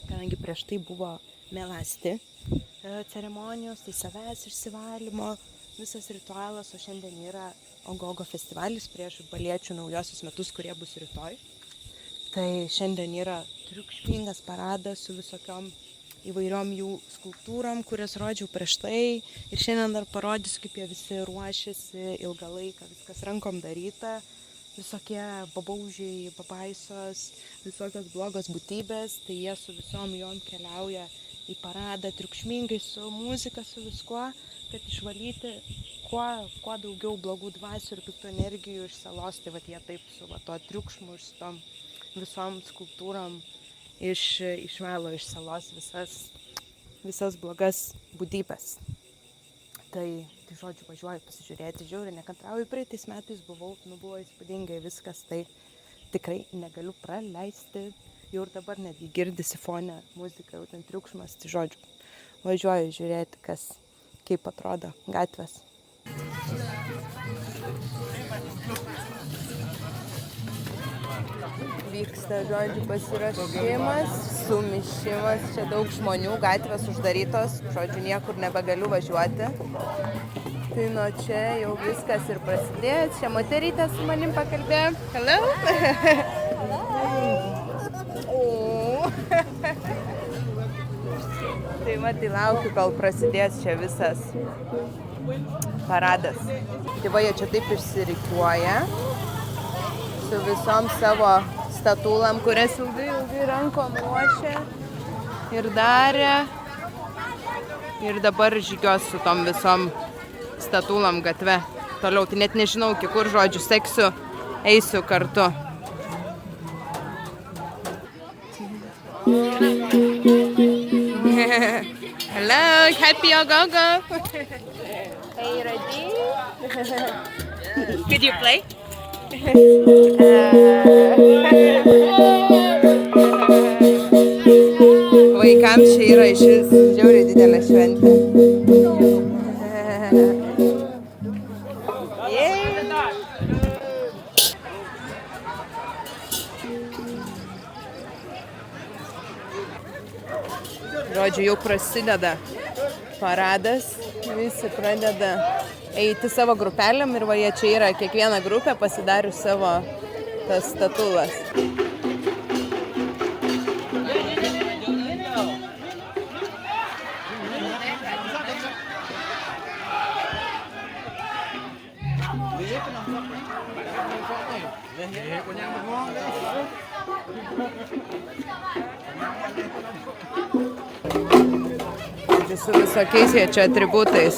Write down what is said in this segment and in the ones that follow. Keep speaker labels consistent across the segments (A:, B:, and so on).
A: kadangi prieš tai buvo melasti ceremonijos, tai savęs išsivalymo, visas ritualas, o šiandien yra Ogogo festivalis prieš baliečių naujosius metus, kurie bus rytoj. Tai šiandien yra triukšmingas paradas su visokiom įvairiom jų skulptūrom, kurias rodžiau prieš tai. Ir šiandien dar parodysiu, kaip jie visi ruošiasi ilgą laiką, viskas rankom daryta. Visokie babaužiai, babaisos, visokios blogos būtybės, tai jie su visom jom keliauja į paradą triukšmingai su muzika, su viskuo, kad išvalyti kuo daugiau blogų dvasių ir piktų energijų iš salos. Tai vat jie taip su to triukšmu ir su tom visom skulptūrom išvalo iš salos visas blogas būtybės. Tai žodžiu, važiuoju pasižiūrėti, žiauriai nekantrauju, praeitais metais buvo įspūdingai viskas, tai tikrai negaliu praleisti. Jau ir dabar netgi girdisi fone muzika, jau ten triukšmas, tai žodžiu, važiuoju žiūrėti, kaip atrodo gatvės. Vyksta, žodžiu, pasiruošimas, sumišimas, čia daug žmonių, gatvės uždarytos, žodžiu, niekur nebegaliu važiuoti. Tai nuo čia jau viskas ir prasidėjo, čia moterytė su manim pakalbėjo. Hello! Tai tai laukiu, kol prasidės čia visas paradas. Tai va, jie čia taip išsirikiuoja su visom savo statulam, kurias ilgai rankom ruošė ir darė. Ir dabar žygios su tom visom statulam gatve. Toliau, tai net nežinau, iki kur, žodžiu, seksiu, eisiu kartu. Hello, happy Ogogo! Are you ready? Could you play? Vaikams čia yra išvis žiauriai didelė šventė. Žodžiu, jau prasideda paradas, visi pradeda eiti savo grupelėm ir va jie čia yra kiekviena grupė pasidarius savo tas statulas. Su visokiais jie čia atributais.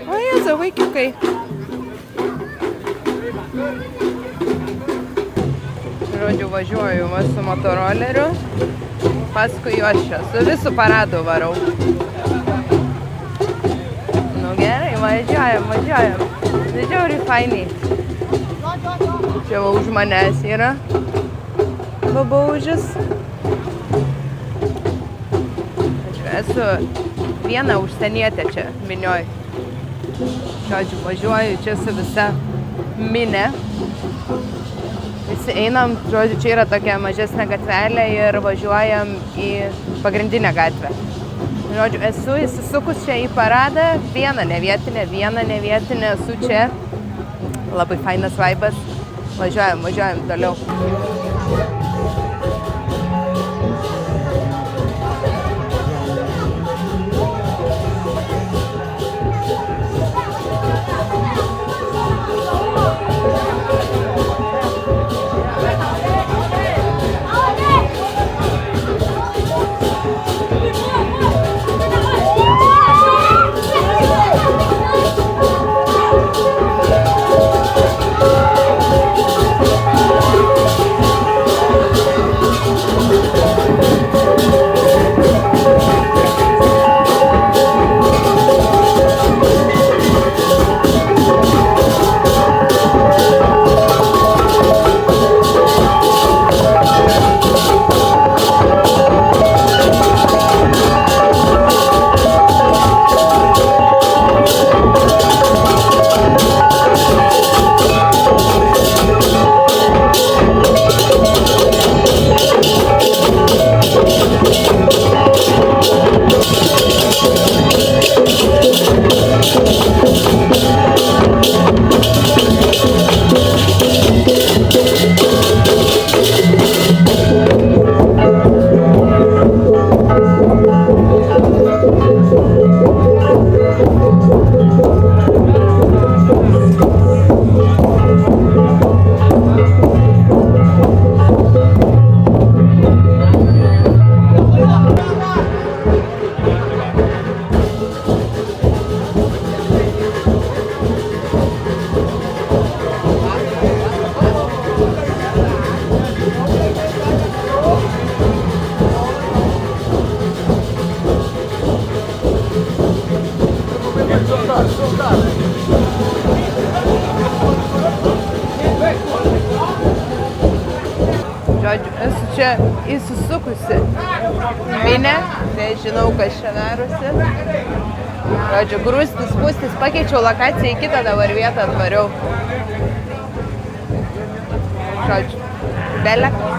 A: O Jėzau, vaikiukai. Žodžiu, važiuoju su motoroleriu. Paskui juos čia. Su visų paradu varau. Nu gerai, važiuojam. Žiauriai fainiai. Čia va už manęs yra babaužis. Esu viena užsienietė čia minioj. Žodžiu, važiuoju čia su visa minė. Visi einam, žodžiu, čia yra tokia mažesnė gatvelė ir važiuojam į pagrindinę gatvę. Žodžiu, esu įsisukus čia į paradą, viena nevietinė, esu čia. Labai fainas vaibas. Važiuojam toliau. čia įsisukusi minė, nežinau, kas čia darosi. Žodžiu, grūstis, spūstis, pakeičiau lokaciją į kitą dabar vietą atvariau. Žodžiu, belekas.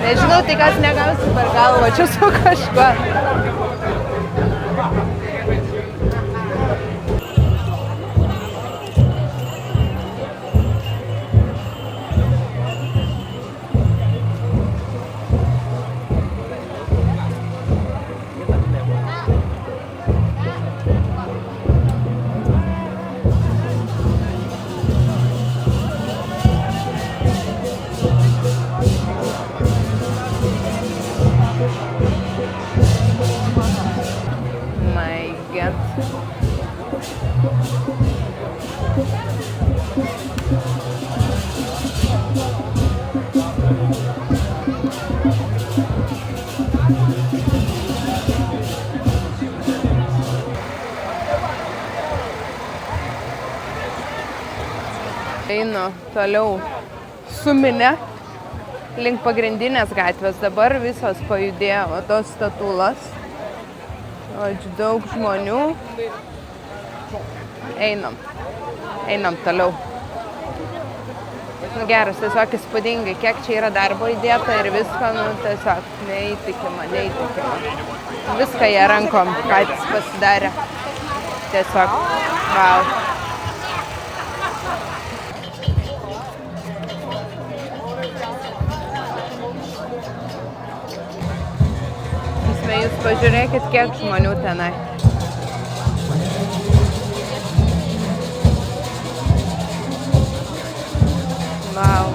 A: Nežinau, tai kas negausi per galvą, čia su kažkuo. Einu toliau su minia link pagrindinės gatvės. Dabar visos pajudėjo tos statulos. Žodžiu, daug žmonių. Einam toliau. Geras, tiesiog įspūdingai, kiek čia yra darbo įdėta ir visko, tiesiog neįtikima. Viską jie rankom patys pasidarė. Tiesiog, wow. Jūs pažiūrėkit, kiek žmonių tenai. Wow.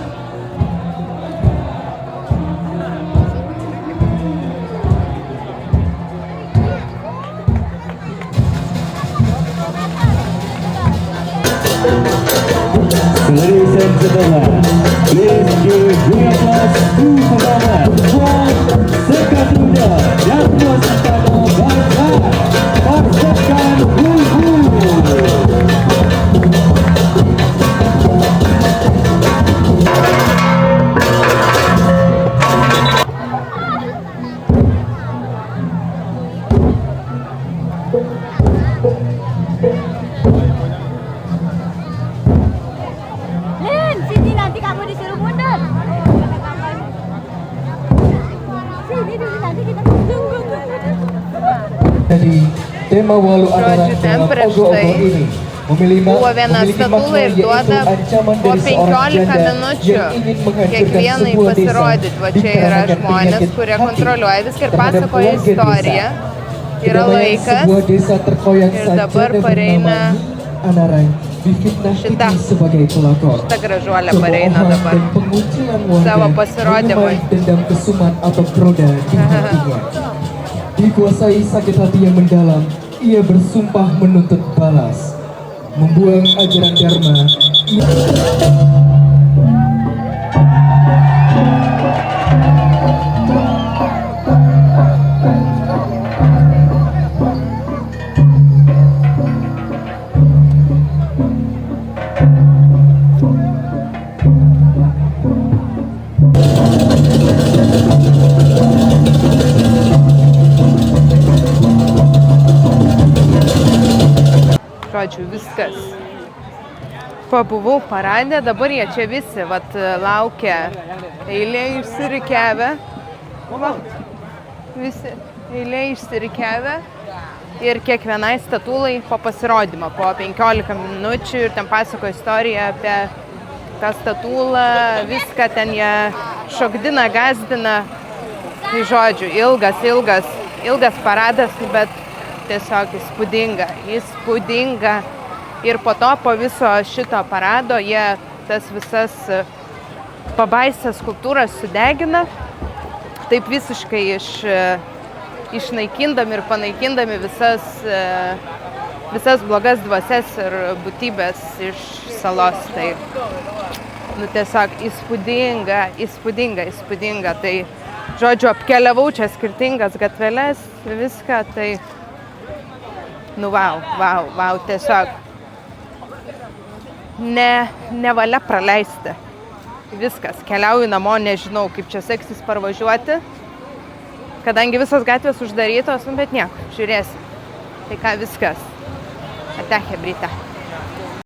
B: Ladies and gentlemen, please give big applause to performance from Sekatunya dan Wasatano Bangsa Paksakan Bulbul. Jadi tema walu adalah ogo-ogo ini
A: Buvo viena statula ir duoda po 15 minučių kiekvienai pasirodyti. Va čia yra žmonės, kurie kontroliuoja viską ir pasakoja istoriją. Yra laikas ir dabar pareina šita gražuolė pareina dabar savo pasirodymui.
B: Dikuasai sakit hati yang mendalam, ia bersumpah menuntut balas, membuang ajaran dharma.
A: Žodžiu, viskas. Pabuvau paradė, dabar jie čia visi laukia eilė išsirikiavę. Visi eilė išsirikiavę ir kiekvienai statulai po pasirodymą, po 15 minučių ir ten pasako istoriją apie tą statulą, viską ten jie šokdina, gazdina. Tai žodžiu, ilgas paradas, bet tiesiog įspūdinga. Ir po to, po viso šito parado, jie tas visas pabaisas skulptūras sudegina, taip visiškai išnaikindami ir panaikindami visas blogas dvasias ir būtybės iš salos. Tai, tiesiog įspūdinga. Tai, žodžiu, apkeliavau čia skirtingas gatveles, viską, tai wow, tiesiog nevalia praleisti. Viskas, keliauju namo, nežinau, kaip čia seksis parvažiuoti. Kadangi visos gatvės uždarytos, bet nieko, žiūrėsim. Tai ką, viskas. Ate, chebryte.